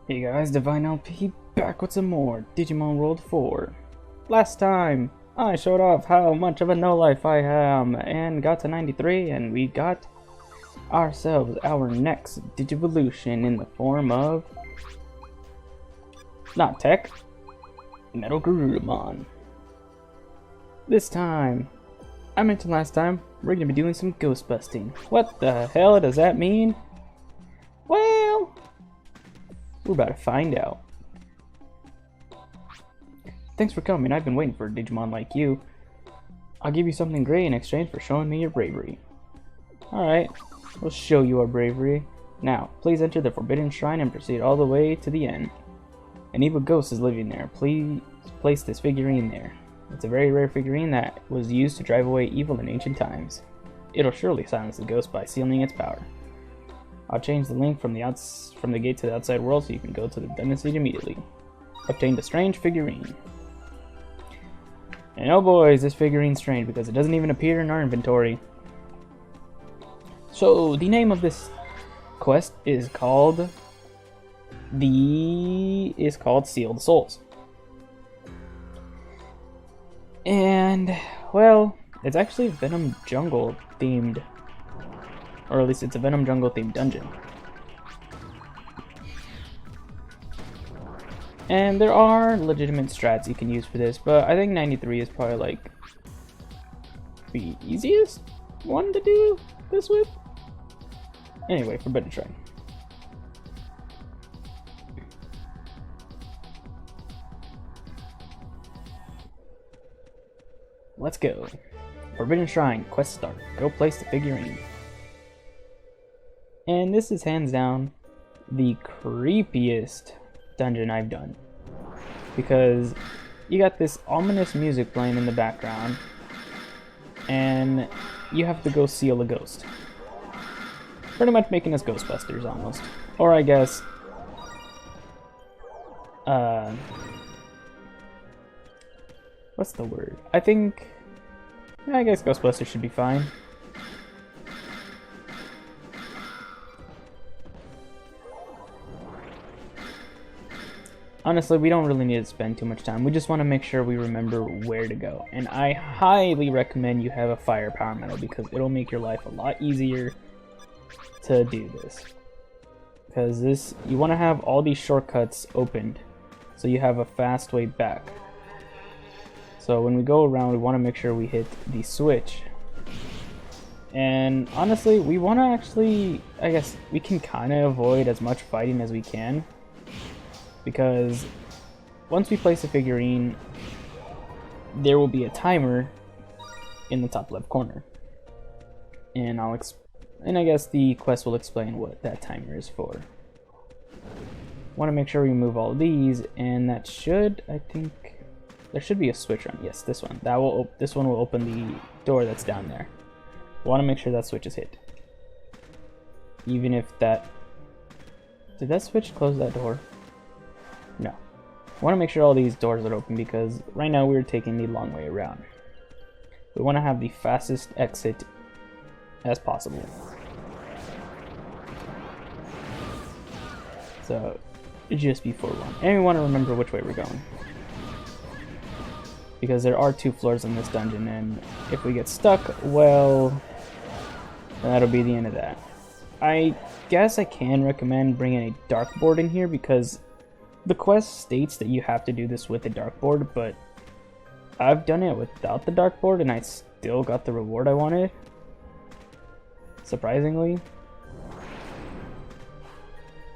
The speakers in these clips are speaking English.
Hey guys, Divine LP back with some more Digimon World 4. Last time, I showed off how much of a no-life I am and got to 93, and we got ourselves our next Digivolution in the form of... not Tech, Metal Garurumon. This time, I mentioned last time, we're going to be doing some ghost busting. What the hell does that mean? Well... we're about to find out. Thanks for coming. I've been waiting for a Digimon like you. I'll give you something great in exchange for showing me your bravery. Alright, we'll show you our bravery. Now, please enter the Forbidden Shrine and proceed all the way to the end. An evil ghost is living there. Please place this figurine there. It's a very rare figurine that was used to drive away evil in ancient times. It'll surely silence the ghost by sealing its power. I'll change the link from the gate to the outside world so you can go to the dungeon stage immediately. Obtain the strange figurine. And oh boy, is this figurine strange because it doesn't even appear in our inventory. So the name of this quest is called Sealed Souls. And well, it's actually Venom Jungle themed. Or at least it's a Venom Jungle themed dungeon. And there are legitimate strats you can use for this, but I think 93 is probably like the easiest one to do this with. Anyway, Forbidden Shrine. Let's go. Forbidden Shrine, quest start. Go place the figurine. And this is hands down the creepiest dungeon I've done. Because you got this ominous music playing in the background and you have to go seal a ghost. Pretty much making us Ghostbusters almost. Or I guess what's the word? I guess Ghostbusters should be fine. Honestly, we don't really need to spend too much time. We just want to make sure we remember where to go. And I highly recommend you have a firepower medal because it'll make your life a lot easier to do this. Because you want to have all these shortcuts opened so you have a fast way back. So when we go around, we want to make sure we hit the switch. And honestly, we want to actually, I guess, we can kind of avoid as much fighting as we can. Because once we place a figurine, there will be a timer in the top left corner. And I guess the quest will explain what that timer is for. Want to make sure we remove all these, and that should, I think, there should be a switch on. Yes, this one. This one will open the door that's down there. Want to make sure that switch is hit. Even if that... did that switch close that door? No. I want to make sure all these doors are open because right now we're taking the long way around. We want to have the fastest exit as possible. So, just before one. And we want to remember which way we're going. Because there are 2 floors in this dungeon, and if we get stuck, well, that'll be the end of that. I guess I can recommend bringing a dartboard in here because the quest states that you have to do this with a dartboard, but I've done it without the dartboard and I still got the reward I wanted. Surprisingly.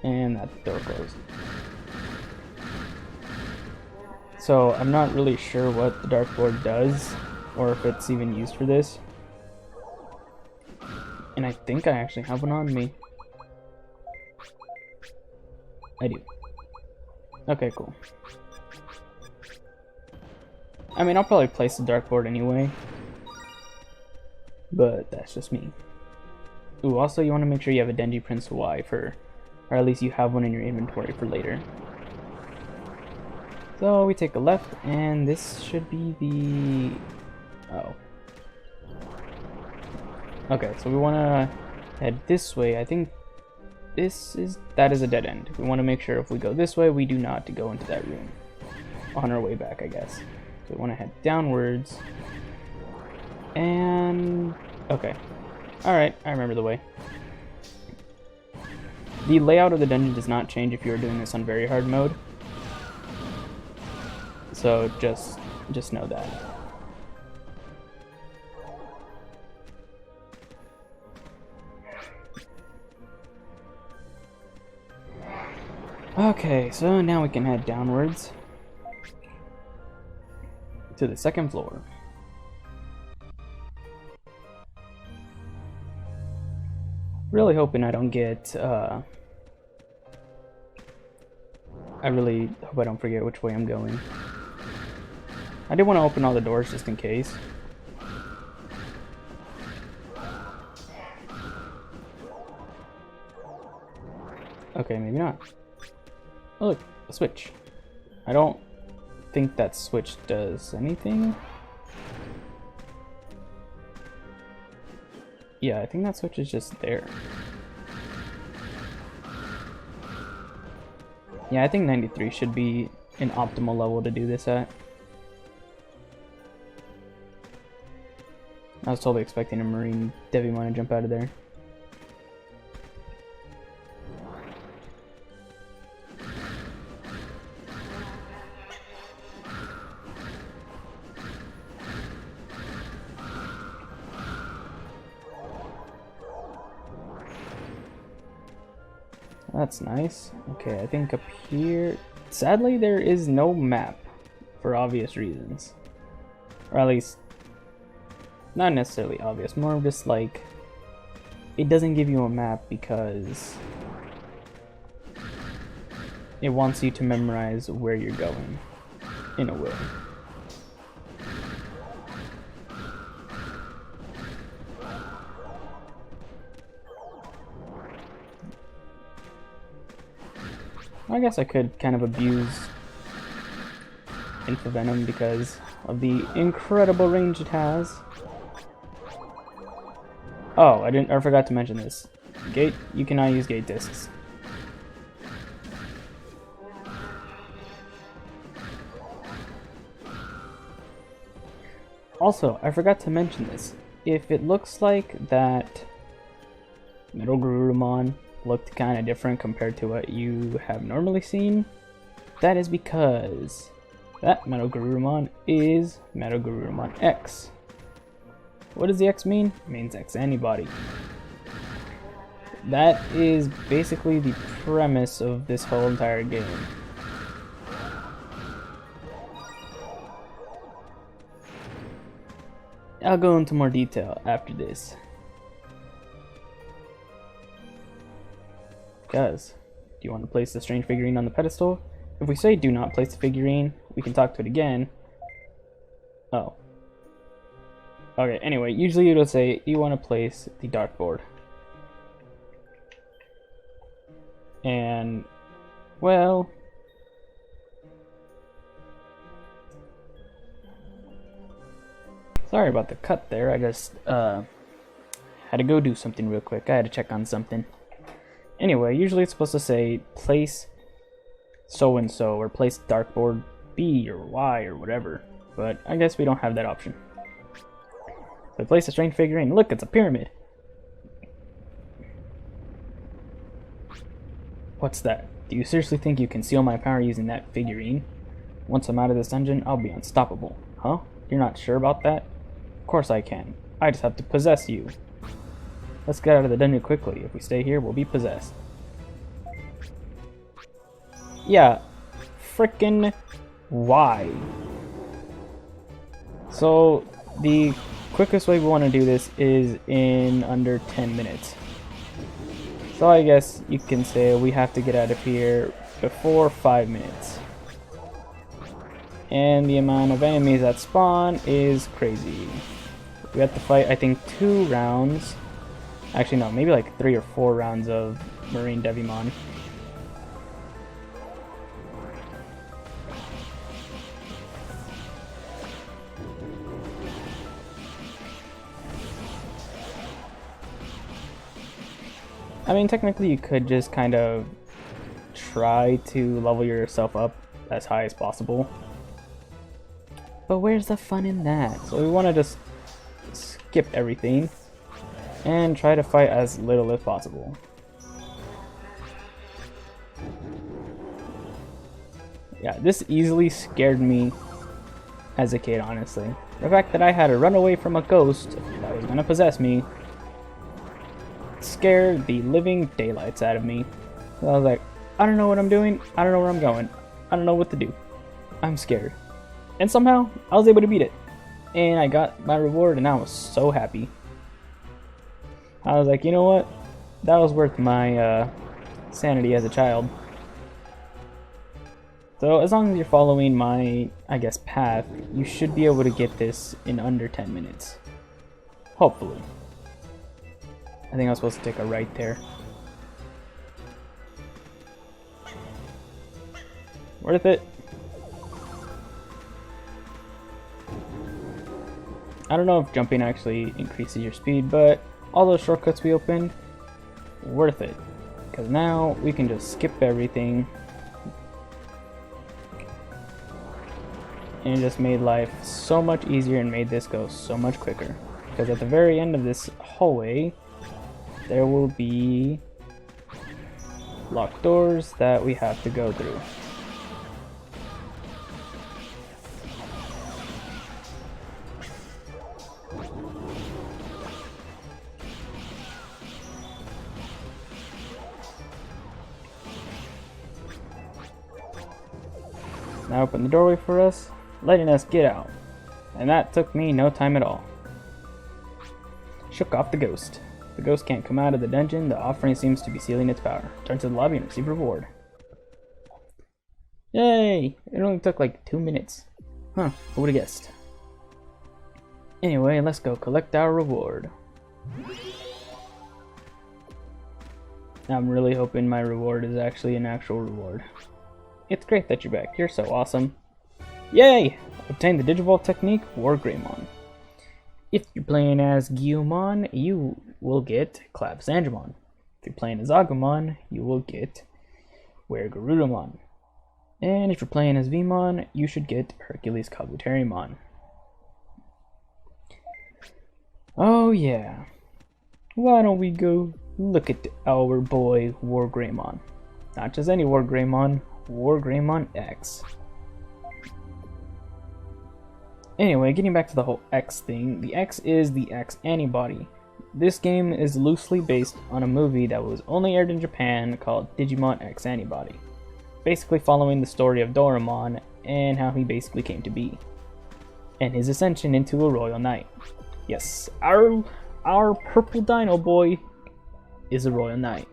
And that door closed. So I'm not really sure what the dartboard does or if it's even used for this. And I think I actually have one on me. I do. Okay, cool. I mean, I'll probably place the dartboard anyway. But that's just me. Ooh, also you want to make sure you have a Denji Prince Y or at least you have one in your inventory for later. So we take a left, and this should be the... oh. Okay, so we want to head this way. I think that is a dead end. We want to make sure if we go this way, we do not go into that room on our way back, I guess. So we want to head downwards. And okay. Alright, I remember the way. The layout of the dungeon does not change if you're doing this on very hard mode. So just know that. Okay, so now we can head downwards to the second floor. Really hoping I don't get, I really hope I don't forget which way I'm going. I did want to open all the doors just in case. Okay, maybe not. Oh, look, a switch. I don't think that switch does anything. Yeah, I think that switch is just there. Yeah, I think 93 should be an optimal level to do this at. I was totally expecting a Marine Devimon to jump out of there. That's nice. Okay, I think up here... Sadly, there is no map, for obvious reasons. Or at least, not necessarily obvious, more just like, it doesn't give you a map because it wants you to memorize where you're going, in a way. I guess I could kind of abuse Infovenom because of the incredible range it has. Oh, I forgot to mention this. Gate, you cannot use gate discs. Also, I forgot to mention this. If it looks like that Metal Garurumon looked kind of different compared to what you have normally seen, that is because that Metal Garurumon is Metal Garurumon X. What does the X mean? It means X antibody. That is basically the premise of this whole entire game. I'll go into more detail after this. Because, do you want to place the strange figurine on the pedestal? If we say do not place the figurine, we can talk to it again. Oh. Okay, anyway, usually it'll say you want to place the dartboard. And, well... Sorry about the cut there, I just had to go do something real quick. I had to check on something. Anyway, usually it's supposed to say place so-and-so or place dartboard B or Y or whatever, but I guess we don't have that option. So place a strange figurine. Look, it's a pyramid. What's that? Do you seriously think you can seal my power using that figurine? Once I'm out of this dungeon, I'll be unstoppable. Huh? You're not sure about that? Of course I can. I just have to possess you. Let's get out of the dungeon quickly. If we stay here, we'll be possessed. Yeah, frickin' why? So, the quickest way we want to do this is in under 10 minutes. So I guess you can say we have to get out of here before 5 minutes. And the amount of enemies that spawn is crazy. We have to fight, I think, 2 rounds. Actually, no, maybe like 3 or 4 rounds of Marine Devimon. I mean, technically you could just kind of try to level yourself up as high as possible. But where's the fun in that? So we want to just skip everything and try to fight as little as possible. Yeah, this easily scared me as a kid, honestly. The fact that I had to run away from a ghost that was gonna possess me scared the living daylights out of me. So I was like, I don't know what I'm doing, I don't know where I'm going, I don't know what to do. I'm scared. And somehow, I was able to beat it. And I got my reward and I was so happy. I was like, you know what? That was worth my sanity as a child. So as long as you're following my, I guess, path, you should be able to get this in under 10 minutes. Hopefully. I think I was supposed to take a right there. Worth it. I don't know if jumping actually increases your speed, but all those shortcuts we opened, worth it. Because now we can just skip everything. And it just made life so much easier and made this go so much quicker. Because at the very end of this hallway, there will be locked doors that we have to go through. Now open the doorway for us, letting us get out. And that took me no time at all. Shook off the ghost. The ghost can't come out of the dungeon, the offering seems to be sealing its power. Turn to the lobby and receive reward. Yay! It only took like 2 minutes. Huh, who would've guessed? Anyway, let's go collect our reward. I'm really hoping my reward is actually an actual reward. It's great that you're back. You're so awesome. Yay! Obtain the Digivolve technique, War Greymon. If you're playing as Digimon, you will get Clap Sandramon. If you're playing as Agumon, you will get Were Garudamon. And if you're playing as Vmon, you should get Hercules Kabuterimon. Oh yeah. Why don't we go look at our boy War Greymon? Not just any War Greymon, War Greymon X. Anyway, getting back to the whole X thing, the X is the X antibody. This game is loosely based on a movie that was only aired in Japan called Digimon X Antibody, basically following the story of Doraemon and how he basically came to be, and his ascension into a royal knight. Yes, our purple dino boy is a royal knight.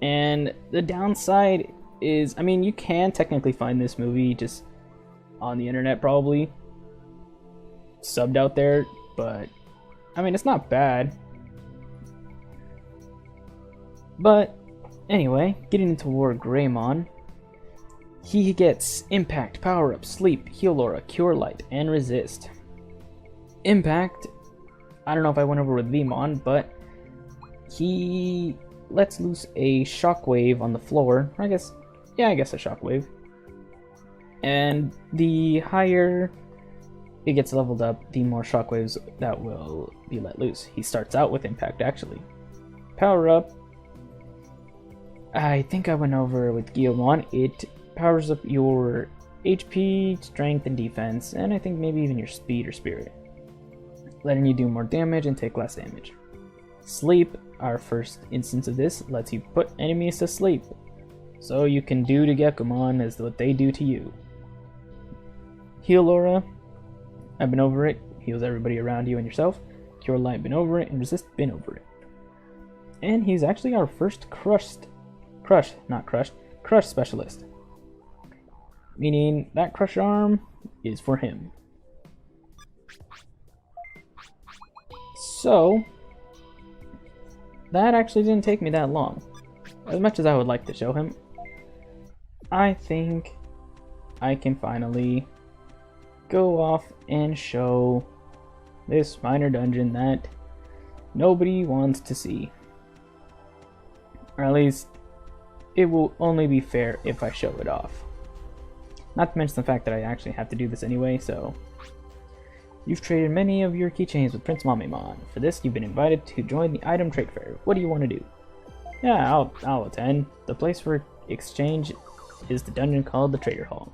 And the downside is, I mean, you can technically find this movie just on the internet, probably subbed out there, but I mean, it's not bad. But anyway, getting into War Greymon, he gets Impact, Power Up, Sleep, Heal Aura, Cure Light, and Resist. Impact, I don't know if I went over with Vmon, but he lets loose a shockwave on the floor. I guess a shockwave. And the higher it gets leveled up, the more shockwaves that will be let loose. He starts out with Impact, actually. Power Up, I think I went over with Guillemon. It powers up your HP, strength, and defense, and I think maybe even your speed or spirit, letting you do more damage and take less damage. Sleep, our first instance of this, lets you put enemies to sleep, so you can do to Gekomon as what they do to you. Heal Aura, I've been over it, heals everybody around you and yourself. Cure Light, been over it, and Resist, been over it. And he's actually our first Crush specialist, meaning that Crush arm is for him. So that actually didn't take me that long. As much as I would like to show him, I think I can finally go off and show this minor dungeon that nobody wants to see. Or at least, it will only be fair if I show it off. Not to mention the fact that I actually have to do this anyway, so... You've traded many of your keychains with Prince Mamimon. For this, you've been invited to join the item trade fair. What do you want to do? Yeah, I'll attend. The place for exchange is the dungeon called the Trader Hall.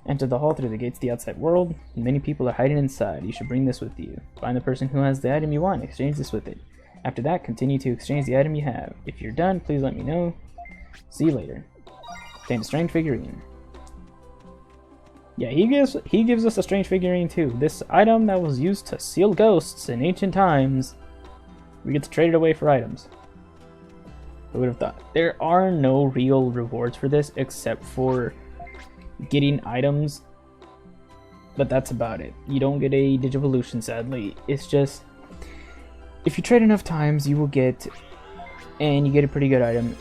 Enter the hall through the gates to the outside world. Many people are hiding inside. You should bring this with you. Find the person who has the item you want, exchange this with it. After that, continue to exchange the item you have. If you're done, please let me know. See you later. Obtain a strange figurine. Yeah, he gives us a strange figurine too. This item that was used to seal ghosts in ancient times. We get to trade it away for items. Who would have thought? There are no real rewards for this except for getting items, but that's about it. You don't get a Digivolution, sadly. It's just, if you trade enough times, you will get, and you get a pretty good item.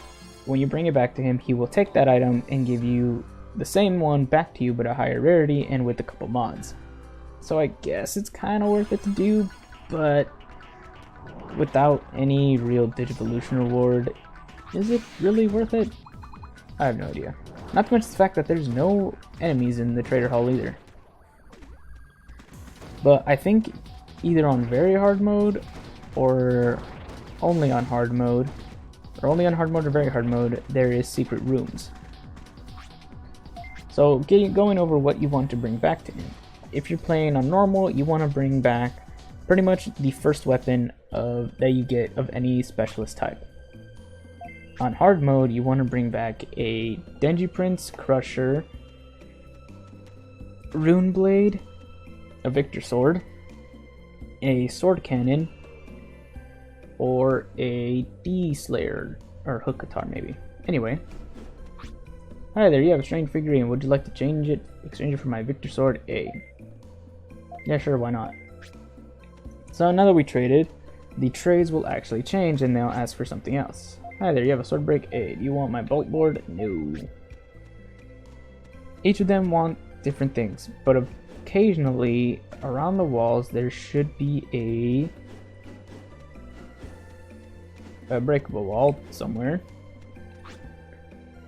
When you bring it back to him, he will take that item and give you the same one back to you, but a higher rarity and with a couple mods. So I guess it's kind of worth it to do, but without any real Digivolution reward, is it really worth it? I have no idea. Not to mention the fact that there's no enemies in the Trader Hall either. But I think either on very hard mode or only on hard mode, or very hard mode, there is secret rooms. So going over what you want to bring back to him. If you're playing on normal, you want to bring back pretty much the first weapon that you get of any specialist type. On hard mode, you want to bring back a Denji Prince Crusher, Rune Blade, a Victor Sword, a Sword Cannon, or a D Slayer, or Hook Guitar maybe. Anyway. Hi there, you have a strange figurine. Would you like to exchange it for my Victor Sword A? Yeah, sure, why not? So now that we traded, the trades will actually change and they'll ask for something else. Hi there, you have a sword break A. Do you want my bolt board? No. Each of them want different things, but occasionally around the walls there should be a breakable wall somewhere.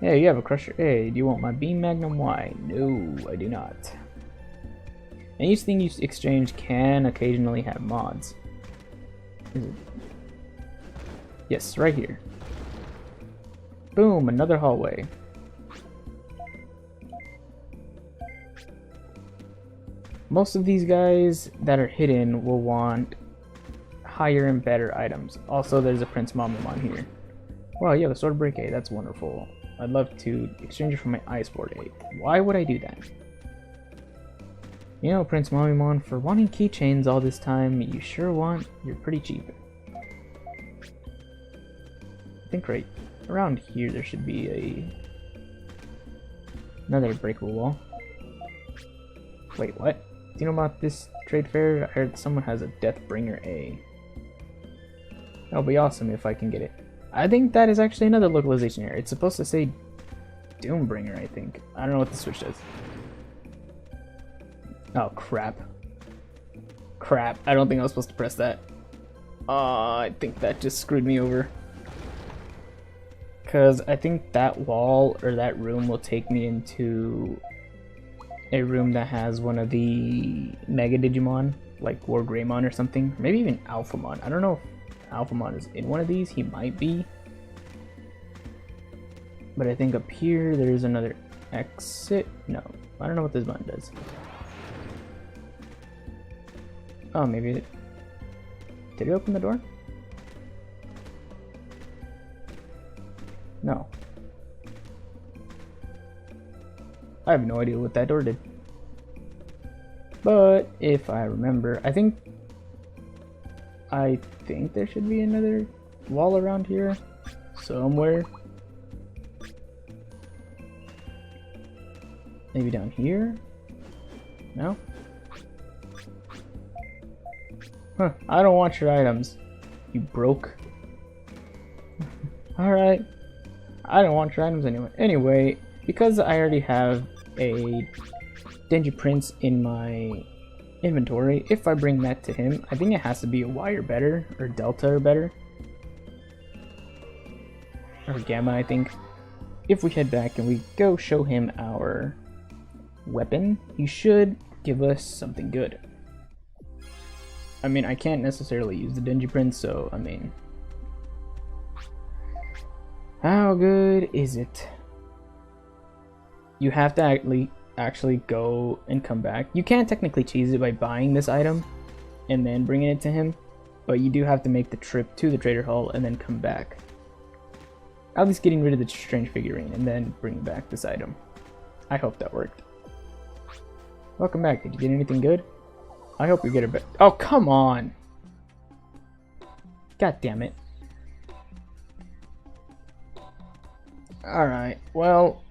Hey, you have a Crusher A. Do you want my Beam Magnum Y? No, I do not. And each thing you exchange can occasionally have mods. Is it? Yes, right here. Boom, another hallway. Most of these guys that are hidden will want higher and better items. Also, there's a Prince Mamimon here. Wow, you have a Sword Break A. That's wonderful. I'd love to exchange it for my Ice Board A. Why would I do that? You know, Prince Mamimon, for wanting keychains all this time, you're pretty cheap. I think right around here there should be another breakable wall. Wait, what? Do you know about this trade fair? I heard someone has a Deathbringer A. That'll be awesome if I can get it. I think that is actually another localization error. It's supposed to say Doombringer, I think. I don't know what the switch does. Oh, crap. Crap. I don't think I was supposed to press that. I think that just screwed me over. Because I think that wall or that room will take me into a room that has one of the Mega Digimon, like War Greymon or something. Maybe even Alphamon. I don't know if Alphamon is in one of these. He might be. But I think up here there's another exit. No, I don't know what this button does. Oh, maybe did it open the door? No. I have no idea what that door did. But if I remember, I think there should be another wall around here somewhere. Maybe down here? No? Huh, I don't want your items. You broke. Alright. I don't want your items anyway. Anyway, because I already have a Denji Prince in my inventory. If I bring that to him, I think it has to be a Y or better, or Delta or better. Or Gamma, I think. If we head back and we go show him our weapon, he should give us something good. I mean, I can't necessarily use the Digiprint, so, I mean... How good is it? You have to actually go and come back. You can technically cheese it by buying this item and then bringing it to him, but you do have to make the trip to the trader hall and then come back. At least getting rid of the strange figurine and then bringing back this item. I hope that worked. Welcome back. Did you get anything good? I hope you get a bit. Oh, come on! God damn it. Alright, well,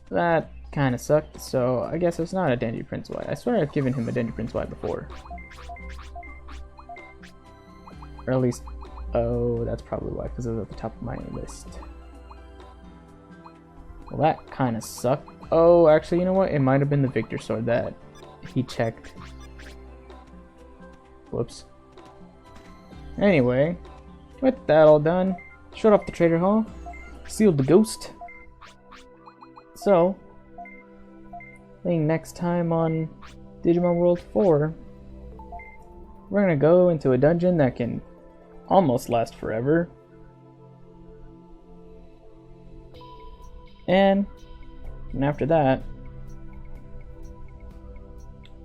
that kind of sucked, so I guess it's not a Digiprince Y. I swear I've given him a Digiprince Y before. Or at least, oh, that's probably why, because it was at the top of my list. Well, that kind of sucked. Oh, actually, you know what? It might have been the Victor Sword that he checked. Whoops. Anyway, with that all done, showed off the trader hall, sealed the ghost. So, I think next time on Digimon World 4, we're gonna go into a dungeon that can almost last forever. And after that,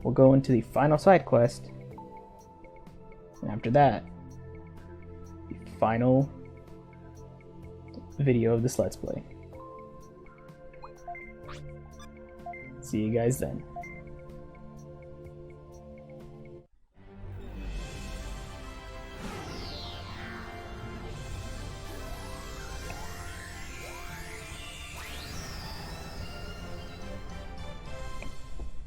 we'll go into the final side quest. And after that, the final video of this Let's Play. See you guys then.